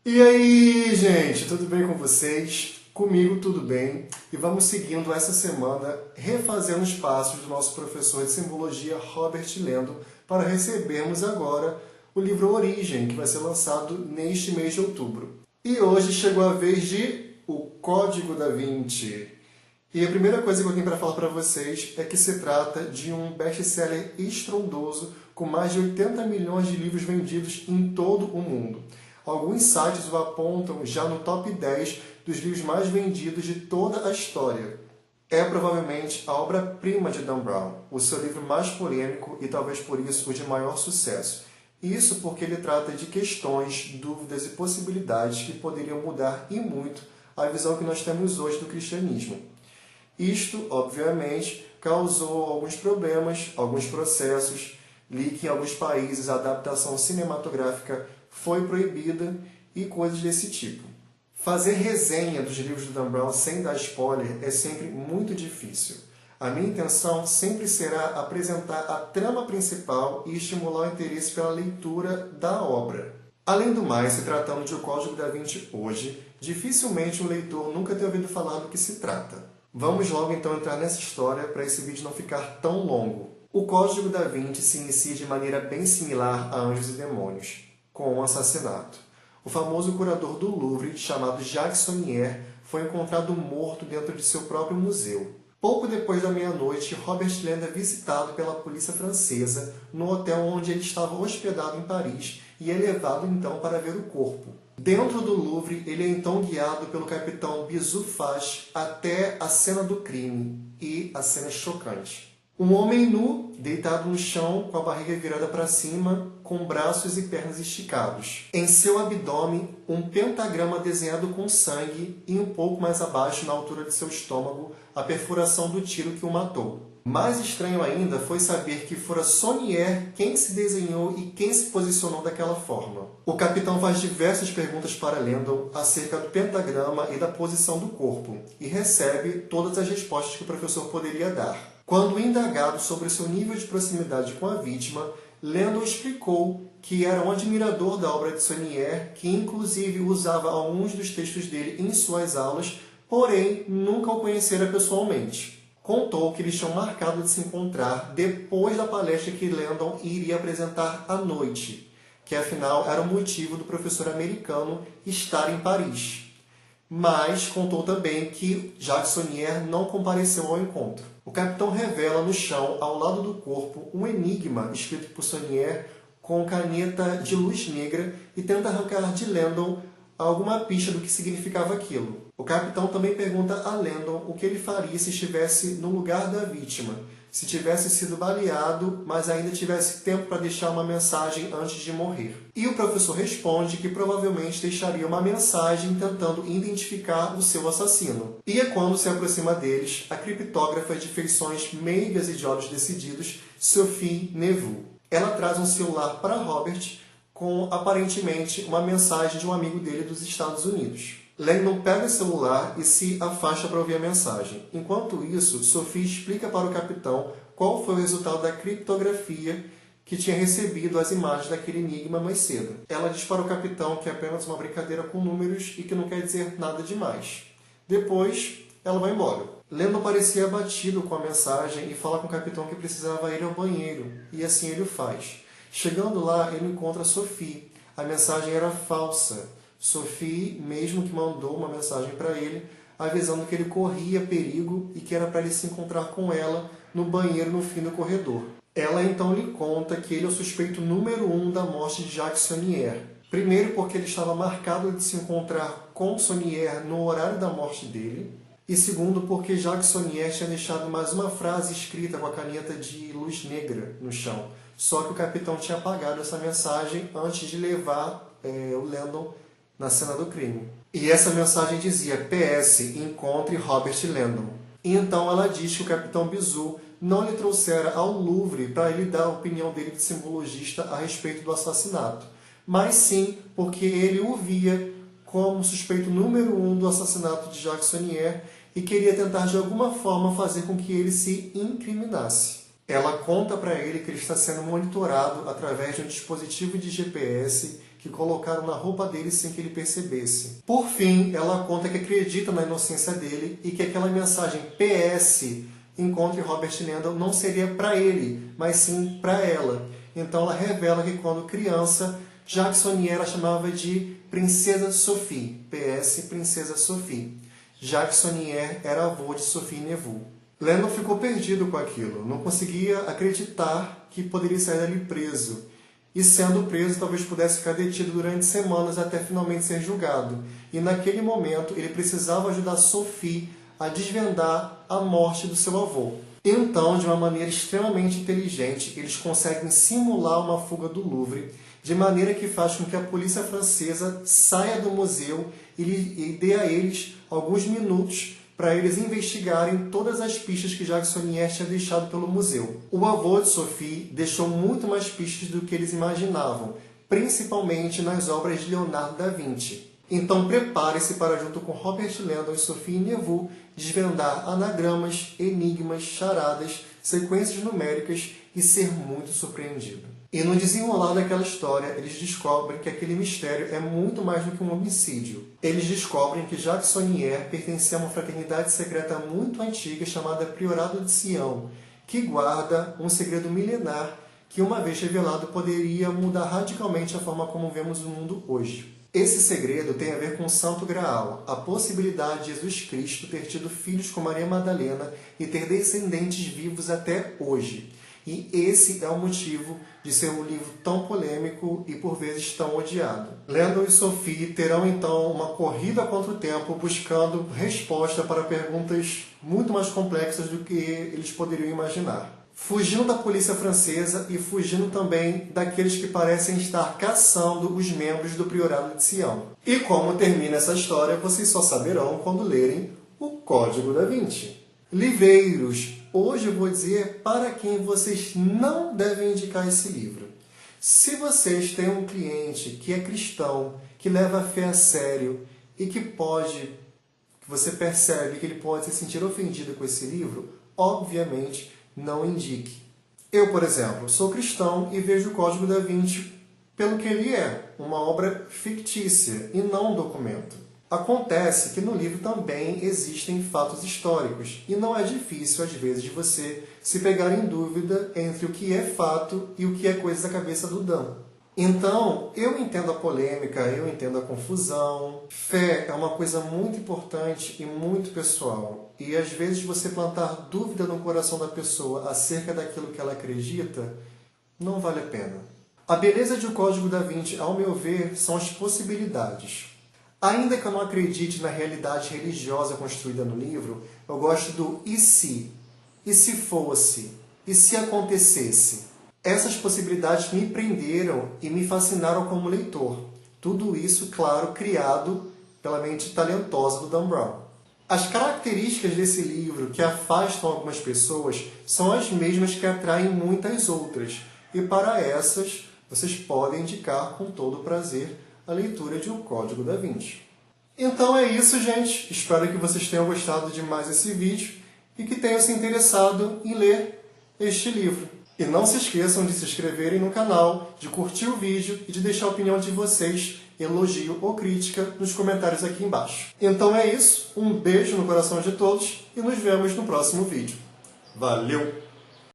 E aí, gente, tudo bem com vocês? Comigo tudo bem. E vamos seguindo essa semana, refazendo os passos do nosso professor de simbologia Robert Landon para recebermos agora o livro Origem, que vai ser lançado neste mês de outubro. E hoje chegou a vez de O Código da Vinci. E a primeira coisa que eu tenho para falar para vocês é que se trata de um best-seller estrondoso com mais de 80 milhões de livros vendidos em todo o mundo. Alguns sites o apontam já no top 10 dos livros mais vendidos de toda a história. É provavelmente a obra-prima de Dan Brown, o seu livro mais polêmico e talvez por isso o de maior sucesso. Isso porque ele trata de questões, dúvidas e possibilidades que poderiam mudar e muito a visão que nós temos hoje do cristianismo. Isto, obviamente, causou alguns problemas, alguns processos. Li que em alguns países a adaptação cinematográfica foi proibida e coisas desse tipo. Fazer resenha dos livros do Dan Brown sem dar spoiler é sempre muito difícil. A minha intenção sempre será apresentar a trama principal e estimular o interesse pela leitura da obra. Além do mais, se tratando de O Código da Vinci hoje, dificilmente um leitor nunca tem ouvido falar do que se trata. Vamos logo então entrar nessa história para esse vídeo não ficar tão longo. O Código da Vinci se inicia de maneira bem similar a Anjos e Demônios, com um assassinato. O famoso curador do Louvre, chamado Jacques Sonnier, foi encontrado morto dentro de seu próprio museu. Pouco depois da meia-noite, Robert Landon é visitado pela polícia francesa no hotel onde ele estava hospedado em Paris e é levado então para ver o corpo. Dentro do Louvre, ele é então guiado pelo capitão Bizufage até a cena do crime e a cena chocante. Um homem nu, deitado no chão, com a barriga virada para cima, com braços e pernas esticados. Em seu abdômen, um pentagrama desenhado com sangue e um pouco mais abaixo, na altura de seu estômago, a perfuração do tiro que o matou. Mais estranho ainda foi saber que fora Sonnier quem se desenhou e quem se posicionou daquela forma. O capitão faz diversas perguntas para Landon acerca do pentagrama e da posição do corpo, e recebe todas as respostas que o professor poderia dar. Quando indagado sobre seu nível de proximidade com a vítima, Landon explicou que era um admirador da obra de Sonnier, que inclusive usava alguns dos textos dele em suas aulas, porém nunca o conhecera pessoalmente. Contou que eles tinham marcado de se encontrar depois da palestra que Landon iria apresentar à noite, que afinal era o motivo do professor americano estar em Paris. Mas contou também que Jacques Sonnier não compareceu ao encontro. O capitão revela no chão, ao lado do corpo, um enigma escrito por Sonnier com caneta de luz negra e tenta arrancar de Landon alguma pista do que significava aquilo. O capitão também pergunta a Landon o que ele faria se estivesse no lugar da vítima, se tivesse sido baleado, mas ainda tivesse tempo para deixar uma mensagem antes de morrer. E o professor responde que provavelmente deixaria uma mensagem tentando identificar o seu assassino. E é quando se aproxima deles a criptógrafa de feições meigas e de olhos decididos, Sophie Neveu. Ela traz um celular para Robert com, aparentemente, uma mensagem de um amigo dele dos Estados Unidos. Landon pega o celular e se afasta para ouvir a mensagem. Enquanto isso, Sophie explica para o capitão qual foi o resultado da criptografia que tinha recebido as imagens daquele enigma mais cedo. Ela diz para o capitão que é apenas uma brincadeira com números e que não quer dizer nada demais. Depois, ela vai embora. Landon parecia abatido com a mensagem e fala com o capitão que precisava ir ao banheiro, e assim ele o faz. Chegando lá, ele encontra Sophie. A mensagem era falsa. Sophie mesmo que mandou uma mensagem para ele, avisando que ele corria perigo e que era para ele se encontrar com ela no banheiro no fim do corredor. Ela então lhe conta que ele é o suspeito número 1 da morte de Jacques Sonnier. Primeiro porque ele estava marcado de se encontrar com Sonnier no horário da morte dele. E segundo porque Jacques Sonnier tinha deixado mais uma frase escrita com a caneta de luz negra no chão. Só que o capitão tinha apagado essa mensagem antes de levar o Landon na cena do crime. E essa mensagem dizia: PS, encontre Robert Landon. E então ela diz que o capitão Bizou não lhe trouxera ao Louvre para ele dar a opinião dele de simbologista a respeito do assassinato, mas sim porque ele o via como suspeito número 1 do assassinato de Jacques Sonnier e queria tentar de alguma forma fazer com que ele se incriminasse. Ela conta para ele que ele está sendo monitorado através de um dispositivo de GPS que que colocaram na roupa dele sem que ele percebesse. Por fim, ela conta que acredita na inocência dele e que aquela mensagem PS, encontre Robert Landon, não seria para ele, mas sim para ela. Então ela revela que quando criança, Jacques Saunier a chamava de Princesa Sophie, PS Princesa Sophie. Jacques Saunier era avô de Sophie Neveu. Landon ficou perdido com aquilo, não conseguia acreditar que poderia sair dali preso. E sendo preso, talvez pudesse ficar detido durante semanas até finalmente ser julgado. E naquele momento, ele precisava ajudar Sophie a desvendar a morte do seu avô. Então, de uma maneira extremamente inteligente, eles conseguem simular uma fuga do Louvre, de maneira que faz com que a polícia francesa saia do museu e dê a eles alguns minutos para eles investigarem todas as pistas que Jacques Saunier tinha deixado pelo museu. O avô de Sophie deixou muito mais pistas do que eles imaginavam, principalmente nas obras de Leonardo da Vinci. Então prepare-se para, junto com Robert Landon e Sophie Neveu, desvendar anagramas, enigmas, charadas, sequências numéricas e ser muito surpreendido. E no desenrolar daquela história, eles descobrem que aquele mistério é muito mais do que um homicídio. Eles descobrem que Jacques Saunier pertencia a uma fraternidade secreta muito antiga chamada Priorado de Sião, que guarda um segredo milenar que, uma vez revelado, poderia mudar radicalmente a forma como vemos o mundo hoje. Esse segredo tem a ver com o Santo Graal, a possibilidade de Jesus Cristo ter tido filhos com Maria Madalena e ter descendentes vivos até hoje. E esse é o motivo de ser um livro tão polêmico e por vezes tão odiado. Landon e Sophie terão então uma corrida contra o tempo buscando resposta para perguntas muito mais complexas do que eles poderiam imaginar. Fugindo da polícia francesa e fugindo também daqueles que parecem estar caçando os membros do Priorado de Sião. E como termina essa história, vocês só saberão quando lerem o Código da Vinci. Livreiros, hoje eu vou dizer para quem vocês não devem indicar esse livro. Se vocês têm um cliente que é cristão, que leva a fé a sério e que você percebe que ele pode se sentir ofendido com esse livro, obviamente não indique. Eu, por exemplo, sou cristão e vejo o Código da Vinci pelo que ele é, uma obra fictícia e não um documento. Acontece que no livro também existem fatos históricos e não é difícil, às vezes, de você se pegar em dúvida entre o que é fato e o que é coisa da cabeça do Dan. Então, eu entendo a polêmica, eu entendo a confusão. Fé é uma coisa muito importante e muito pessoal. E às vezes você plantar dúvida no coração da pessoa acerca daquilo que ela acredita, não vale a pena. A beleza de O Código da Vinci, ao meu ver, são as possibilidades. Ainda que eu não acredite na realidade religiosa construída no livro, eu gosto do e se? E se fosse? E se acontecesse? Essas possibilidades me prenderam e me fascinaram como leitor. Tudo isso, claro, criado pela mente talentosa do Dan Brown. As características desse livro que afastam algumas pessoas são as mesmas que atraem muitas outras. E para essas, vocês podem indicar com todo prazer a leitura de O Código da Vinci. Então é isso, gente. Espero que vocês tenham gostado de mais esse vídeo e que tenham se interessado em ler este livro. E não se esqueçam de se inscreverem no canal, de curtir o vídeo e de deixar a opinião de vocês, elogio ou crítica, nos comentários aqui embaixo. Então é isso. Um beijo no coração de todos e nos vemos no próximo vídeo. Valeu!